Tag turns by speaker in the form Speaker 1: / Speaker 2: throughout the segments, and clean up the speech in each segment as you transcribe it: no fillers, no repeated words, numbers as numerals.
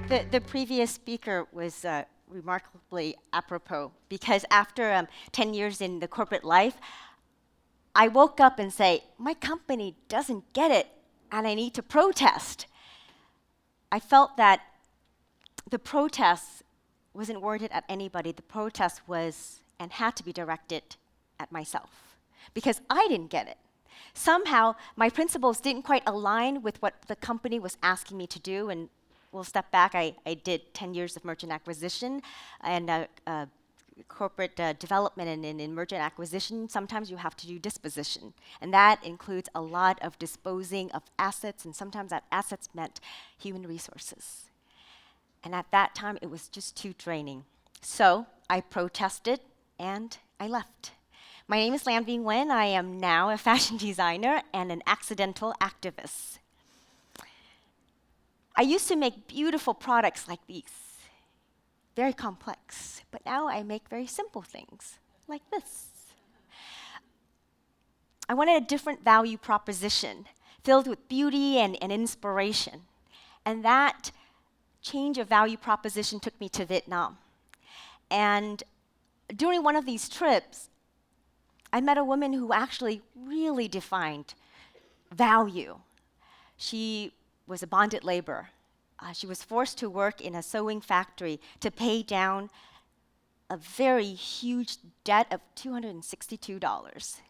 Speaker 1: The previous speaker was remarkably apropos, because after 10 years in the corporate life, I woke up and say, my company doesn't get it, and I need to protest. I felt that the protest wasn't worded at anybody. The protest was and had to be directed at myself, because I didn't get it. Somehow, my principles didn't quite align with what the company was asking me to do, and we'll step back. I did 10 years of merchant acquisition and corporate development, and in merchant acquisition, sometimes you have to do disposition. And that includes a lot of disposing of assets, and sometimes that assets meant human resources. And at that time, it was just too draining. So I protested, and I left. My name is LanVy Nguyen. I am now a fashion designer and an accidental activist. I used to make beautiful products like these, very complex, but now I make very simple things, like this. I wanted a different value proposition, filled with beauty and inspiration. And that change of value proposition took me to Vietnam. And during one of these trips, I met a woman who actually really defined value. She was a bonded laborer. She was forced to work in a sewing factory to pay down a very huge debt of $262.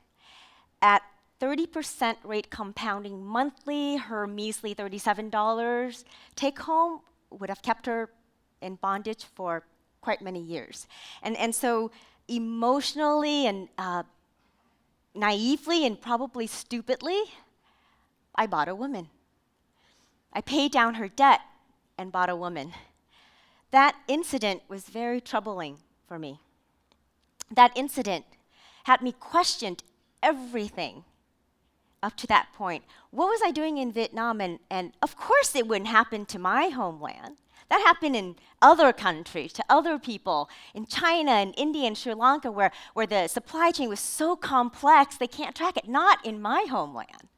Speaker 1: At 30% rate compounding monthly, her measly $37 take home would have kept her in bondage for quite many years. And so emotionally and naively and probably stupidly, I bought a woman. I paid down her debt and bought a woman. That incident was very troubling for me. That incident had me question everything up to that point. What was I doing in Vietnam? And of course it wouldn't happen to my homeland. That happened in other countries, to other people, in China and India and Sri Lanka, where the supply chain was so complex they can't track it, not in my homeland.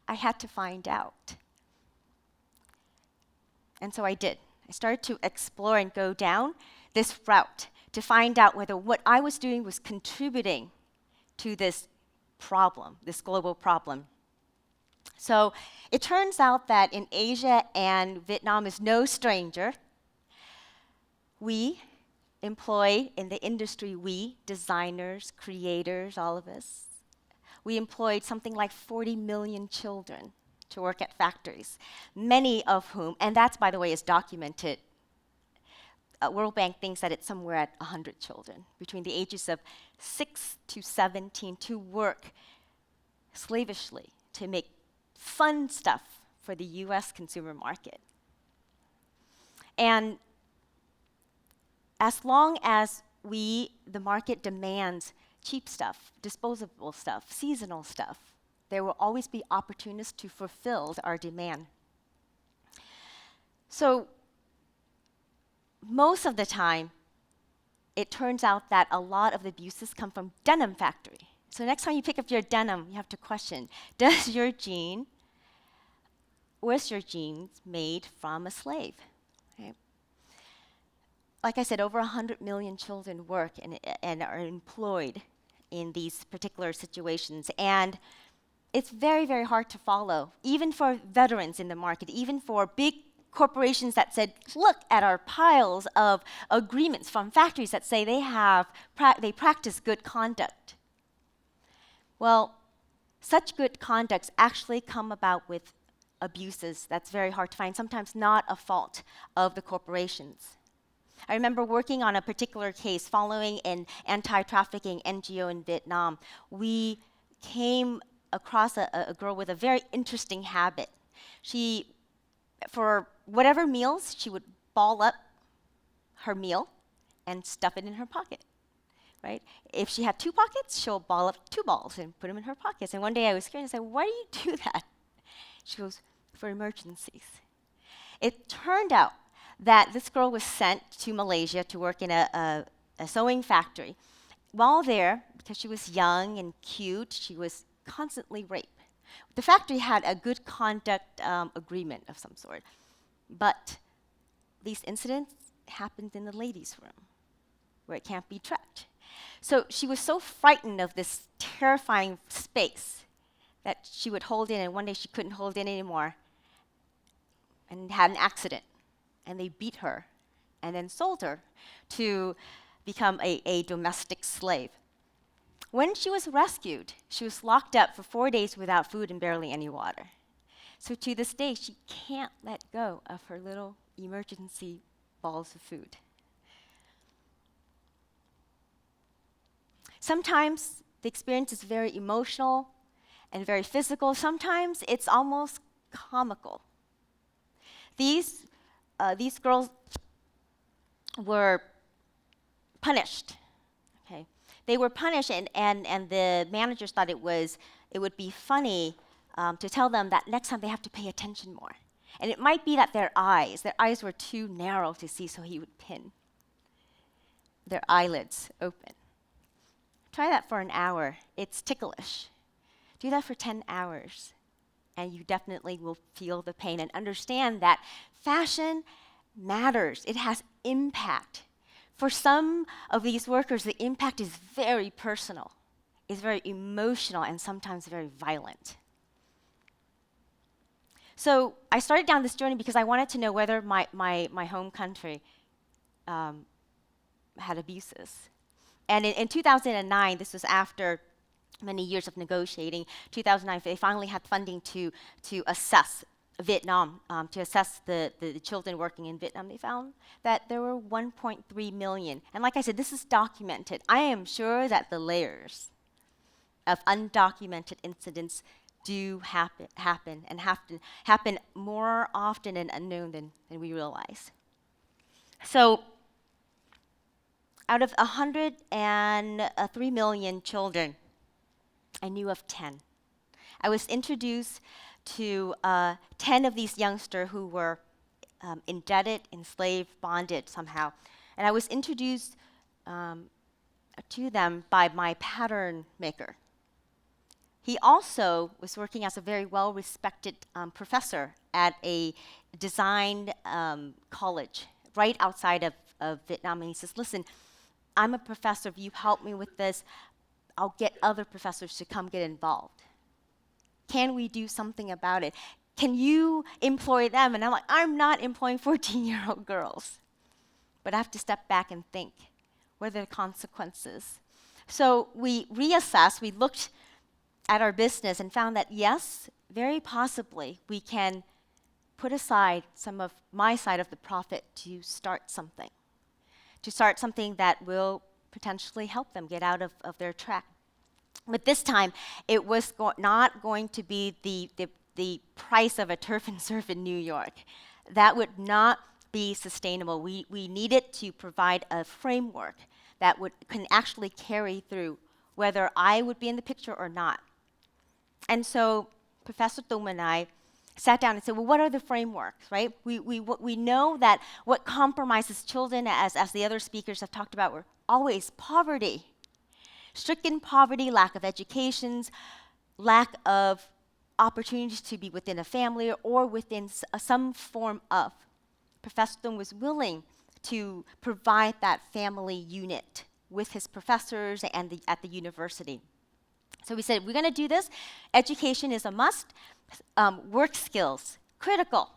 Speaker 1: I had to find out. And so I did. I started to explore and go down this route to find out whether what I was doing was contributing to this problem, this global problem. So it turns out that in Asia, and Vietnam is no stranger, we employ in the industry, designers, creators, all of us, we employed something like 40 million children to work at factories, many of whom, and that's, by the way, is documented. World Bank thinks that it's somewhere at 100 children between the ages of 6 to 17 to work slavishly to make fun stuff for the US consumer market. And as long as the market demands cheap stuff, disposable stuff, seasonal stuff, there will always be opportunists to fulfill our demand. So most of the time, it turns out that a lot of the abuses come from denim factory. So next time you pick up your denim, you have to question, was your jeans made from a slave? Okay. Like I said, over 100 million children work and are employed in these particular situations. And it's very, very hard to follow, even for veterans in the market, even for big corporations that said, look at our piles of agreements from factories that say they practice good conduct. Well, such good conducts actually come about with abuses that's very hard to find, sometimes not a fault of the corporations. I remember working on a particular case following an anti-trafficking NGO in Vietnam. We came across a girl with a very interesting habit. She, for whatever meals, she would ball up her meal and stuff it in her pocket. Right? If she had 2 pockets, she'll ball up 2 balls and put them in her pockets. And one day I was curious, I said, why do you do that? She goes, for emergencies. It turned out that this girl was sent to Malaysia to work in a sewing factory. While there, because she was young and cute, she was constantly raped. The factory had a good conduct agreement of some sort, but these incidents happened in the ladies' room, where it can't be tracked. So she was so frightened of this terrifying space that she would hold in, and one day she couldn't hold in anymore and had an accident. And they beat her and then sold her to become a domestic slave. When she was rescued, she was locked up for 4 days without food and barely any water. So to this day, she can't let go of her little emergency balls of food. Sometimes the experience is very emotional and very physical. Sometimes it's almost comical. These girls were punished. Okay, they were punished, and the managers thought it would be funny to tell them that next time they have to pay attention more. And it might be that their eyes were too narrow to see, so he would pin their eyelids open. Try that for an hour. It's ticklish. Do that for 10 hours, and you definitely will feel the pain and understand that fashion matters. It has impact. For some of these workers, the impact is very personal, is very emotional, and sometimes very violent. So I started down this journey because I wanted to know whether my home country had abuses. And in 2009, this was after many years of negotiating, 2009, they finally had funding to assess Vietnam, to assess the children working in Vietnam. They found that there were 1.3 million. And like I said, this is documented. I am sure that the layers of undocumented incidents do happen more often and unknown than we realize. So out of 103 million children, I knew of 10. I was introduced to 10 of these youngsters who were indebted, enslaved, bonded somehow. And I was introduced to them by my pattern maker. He also was working as a very well-respected professor at a design college right outside of Vietnam. And he says, listen, I'm a professor. If you help me with this, I'll get other professors to come get involved. Can we do something about it? Can you employ them? And I'm like, I'm not employing 14-year-old girls. But I have to step back and think, what are the consequences? So we reassessed, we looked at our business and found that yes, very possibly we can put aside some of my side of the profit to start something that will potentially help them get out of their track. But this time, it was not going to be the price of a turf and surf in New York. That would not be sustainable. We needed to provide a framework that can actually carry through whether I would be in the picture or not. And so Professor Tung and I sat down and said, well, what are the frameworks, right? We know that what compromises children, as the other speakers have talked about, were always poverty. Stricken poverty, lack of educations, lack of opportunities to be within a family or within some form of. Professor Tung was willing to provide that family unit with his professors and at the university. So we said, we're going to do this. Education is a must. Work skills, critical.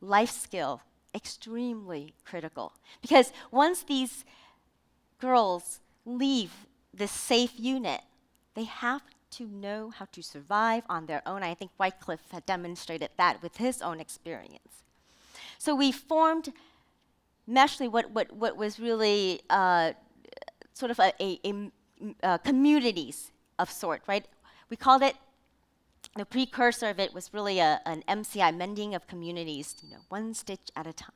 Speaker 1: Life skill, extremely critical. Because once these girls leave this safe unit, they have to know how to survive on their own. I think Wycliffe had demonstrated that with his own experience. So we formed Meshly, what was really sort of a communities of sort, right? We called it, the precursor of it was really an MCI, Mending of Communities, one stitch at a time.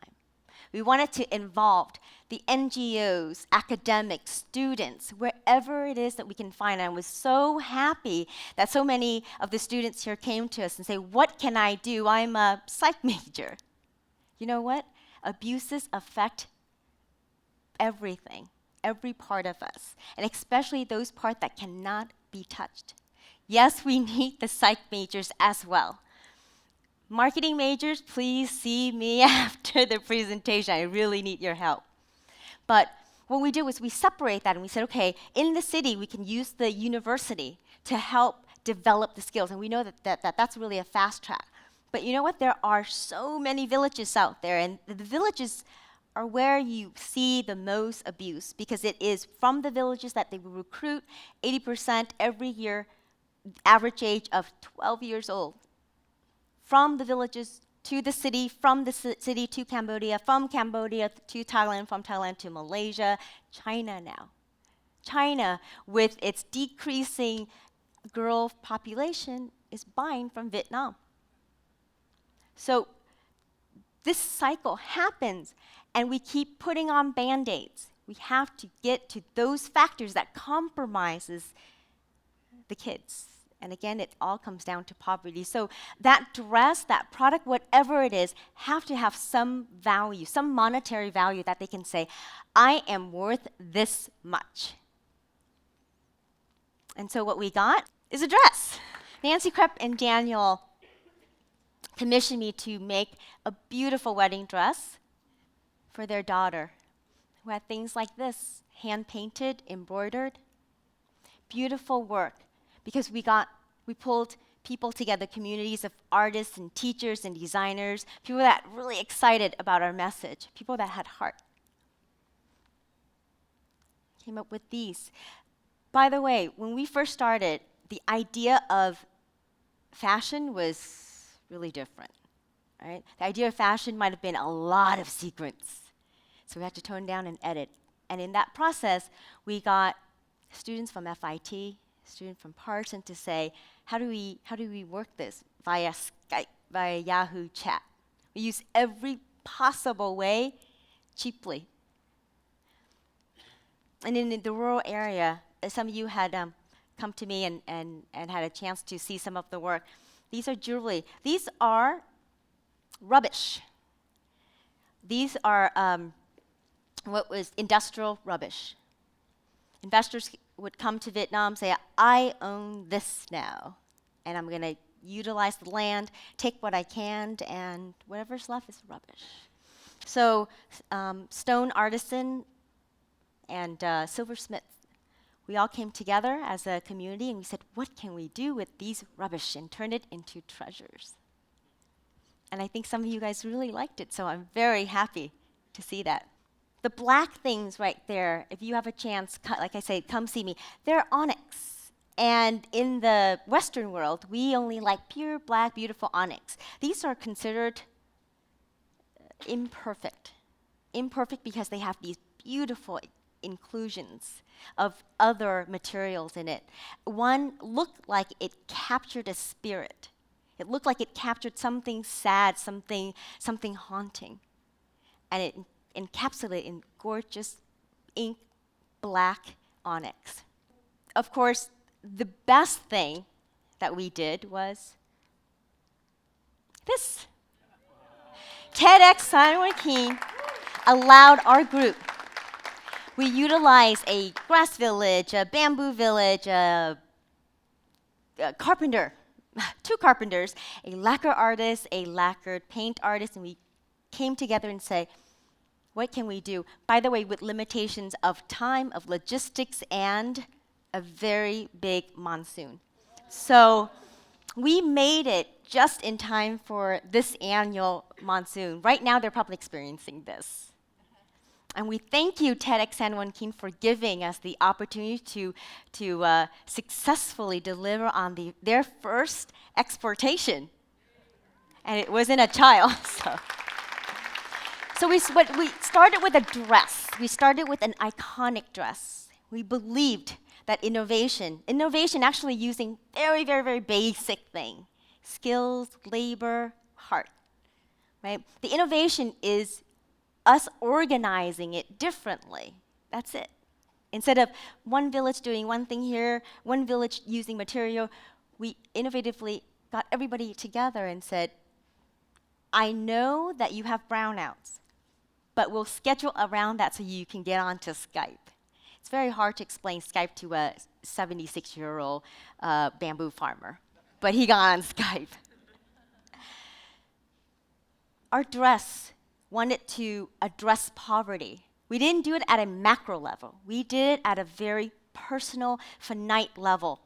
Speaker 1: We wanted to involve the NGOs, academics, students, wherever it is that we can find. And I was so happy that so many of the students here came to us and say, what can I do? I'm a psych major. You know what? Abuses affect everything, every part of us, and especially those parts that cannot be touched. Yes, we need the psych majors as well. Marketing majors, please see me after the presentation. I really need your help. But what we do is we separate that and we said, okay, in the city, we can use the university to help develop the skills. And we know that's really a fast track. But you know what? There are so many villages out there, and the villages are where you see the most abuse, because it is from the villages that they will recruit 80% every year, average age of 12 years old. From the villages to the city, from the city to Cambodia, from Cambodia to Thailand, from Thailand to Malaysia, China now. China, with its decreasing girl population, is buying from Vietnam. So this cycle happens, and we keep putting on Band-Aids. We have to get to those factors that compromises the kids. And again, it all comes down to poverty. So that dress, that product, whatever it is, have to have some value, some monetary value that they can say, I am worth this much. And so what we got is a dress. Nancy Krepp and Daniel commissioned me to make a beautiful wedding dress for their daughter, who had things like this, hand-painted, embroidered, beautiful work. Because we pulled people together, communities of artists and teachers and designers, people that were really excited about our message, people that had heart. Came up with these. By the way, when we first started, the idea of fashion was really different, right? The idea of fashion might have been a lot of sequins. So we had to tone down and edit. And in that process, we got students from FIT, student from Parson to say, how do we work this via Skype, via Yahoo chat? We use every possible way cheaply. And in the rural area, some of you had come to me and had a chance to see some of the work. These are jewelry. These are rubbish. These are what was industrial rubbish. Investors would come to Vietnam, say, I own this now, and I'm going to utilize the land, take what I can, and whatever's left is rubbish. So stone artisan and silversmith, we all came together as a community, and we said, what can we do with these rubbish and turn it into treasures? And I think some of you guys really liked it, so I'm very happy to see that. The black things right there, if you have a chance, like I say, come see me. They're onyx. And in the Western world, we only like pure black, beautiful onyx. These are considered imperfect. Imperfect because they have these beautiful inclusions of other materials in it. One looked like it captured a spirit. It looked like it captured something sad, something haunting. And it encapsulated in gorgeous ink black onyx. Of course, the best thing that we did was this. TEDxSanJoaquin allowed our group. We utilized a grass village, a bamboo village, a carpenter, 2 carpenters, a lacquer artist, a lacquered paint artist, and we came together and said, what can we do? By the way, with limitations of time, of logistics, and a very big monsoon. So we made it just in time for this annual monsoon. Right now, they're probably experiencing this. And we thank you, TEDxSanJoaquin, for giving us the opportunity to successfully deliver on their first exportation. And it wasn't a child, so. So we started with a dress. We started with an iconic dress. We believed that innovation actually using very, very, very basic thing, skills, labor, heart, right? The innovation is us organizing it differently. That's it. Instead of one village doing one thing here, one village using material, we innovatively got everybody together and said, I know that you have brownouts, but we'll schedule around that so you can get onto Skype. It's very hard to explain Skype to a 76-year-old bamboo farmer, but he got on Skype. our dress wanted to address poverty. We didn't do it at a macro level. We did it at a very personal, finite level.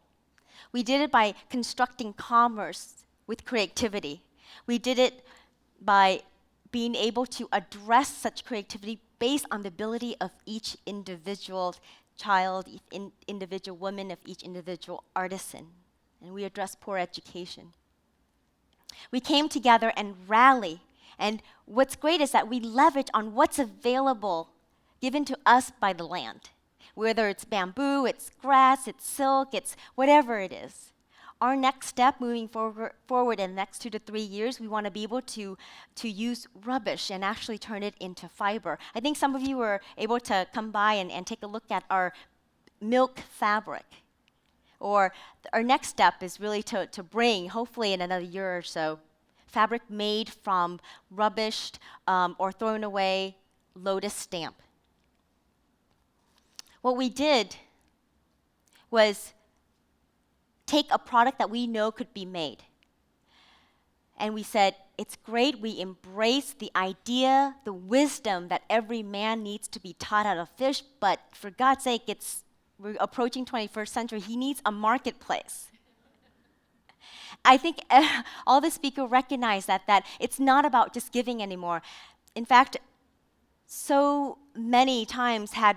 Speaker 1: We did it by constructing commerce with creativity. We did it by being able to address such creativity based on the ability of each individual child, individual woman, of each individual artisan. And we addressed poor education. We came together and rally. And what's great is that we leverage on what's available given to us by the land. Whether it's bamboo, it's grass, it's silk, it's whatever it is. Our next step moving forward in the next 2 to 3 years, we want to be able to use rubbish and actually turn it into fiber. I think some of you were able to come by and take a look at our milk fabric. Or our next step is really to bring, hopefully in another year or so, fabric made from rubbish or thrown away lotus stamp. What we did was take a product that we know could be made. And we said, it's great, we embrace the idea, the wisdom that every man needs to be taught how to fish, but for God's sake, we're approaching 21st century, he needs a marketplace. I think all the speakers recognize that it's not about just giving anymore. In fact, so many times had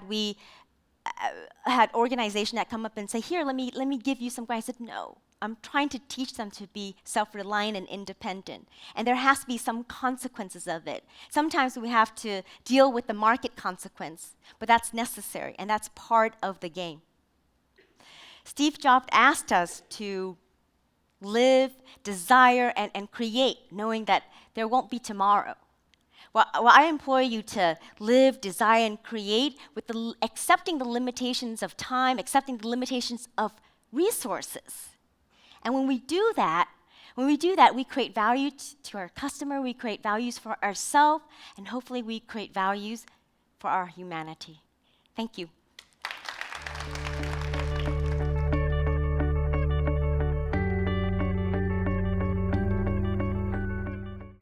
Speaker 1: organizations that come up and say, here, let me give you some guidance. I said, no, I'm trying to teach them to be self-reliant and independent. And there has to be some consequences of it. Sometimes we have to deal with the market consequence, but that's necessary, and that's part of the game. Steve Jobs asked us to live, desire, and create, knowing that there won't be tomorrow. Well, I implore you to live, desire, and create with accepting the limitations of time, accepting the limitations of resources. And when we do that, we create value to our customer, we create values for ourselves, and hopefully we create values for our humanity. Thank you.